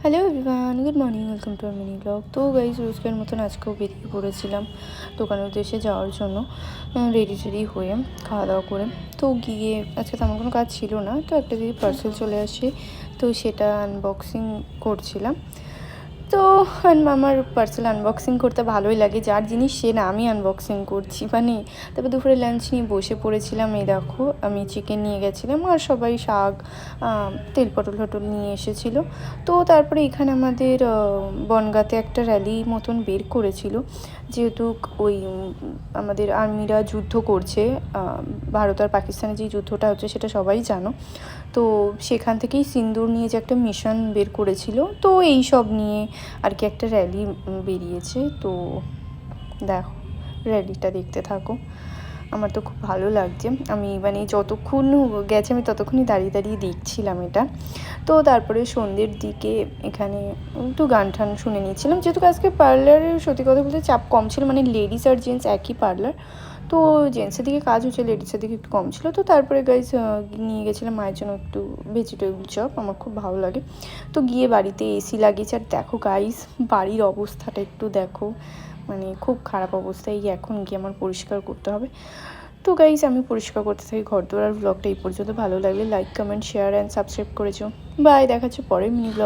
Hello everyone, good morning, welcome to our mini blog. তো guys রোজকার মতন আজকেও বেরিয়ে পড়েছিলাম দোকানের উদ্দেশ্যে যাওয়ার জন্য, রেডি হয়ে খাওয়া দাওয়া করে। তো গিয়ে আজকে তেমন কোনো কাজ ছিল না, তো একটা দিকে পার্সেল চলে আসে, তো সেটা আনবক্সিং করছিলাম। তো আমার পার্সেল আনবক্সিং করতে ভালোই লাগে, যার জিনিস সে না আমি আনবক্সিং করছি মানে। তারপর দুপুরে লাঞ্চ নিয়ে বসে পড়েছিলাম। এই দেখো আমি চিকেন নিয়ে গেছিলাম আর সবাই শাক, তেল পটল নিয়ে এসেছিলো। তো তারপরে এখানে আমাদের বনগাঁতে একটা র্যালি মতন বের করেছিল, যেহেতু ওই আমাদের আর্মিরা যুদ্ধ করছে, ভারত আর পাকিস্তানের যে যুদ্ধটা হচ্ছে সেটা সবাই জানো। তো সেখান থেকেই সিন্দুর নিয়ে যে একটা মিশন বের করেছিল, তো এই সব নিয়ে আর কি একটা র্যালি বেরিয়েছে। তো দেখো র্যালিটা দেখতে থাকো, আমার তো খুব ভালো লাগছে। আমি মানে যতক্ষণ গেছে আমি ততক্ষণই দাঁড়িয়ে দেখছিলাম এটা। তো তারপরে সন্ধ্যের দিকে এখানে একটু গান টান শুনে নিয়েছিলাম, যেহেতু আজকে পার্লারের সত্যি কথা বলতে চাপ কম ছিল, মানে লেডিস আর জেন্টস একই পার্লার। তো জেন্টসের দিকে কাজ হচ্ছে, লেডিসের দিকে একটু কম ছিল। তো তারপরে গাইজ নিয়ে গেছিলাম মায়ের জন্য একটু ভেজিটেবল চপ, আমার খুব ভালো লাগে। তো গিয়ে বাড়িতে এসি লাগিয়েছে, আর দেখো গাইজ বাড়ির অবস্থাটা একটু দেখো, মানে খুব খারাপ অবস্থা। এই এখন গিয়ে আমার পরিষ্কার করতে হবে। তো গাইজ আমি পরিষ্কার করতে থাকি ঘরদোর। আর ব্লগটা এই পর্যন্ত ভালো লাগলে like, comment, share and subscribe করেছো। বাই, দেখাচ্ছে পরের মিনি ব্লগ।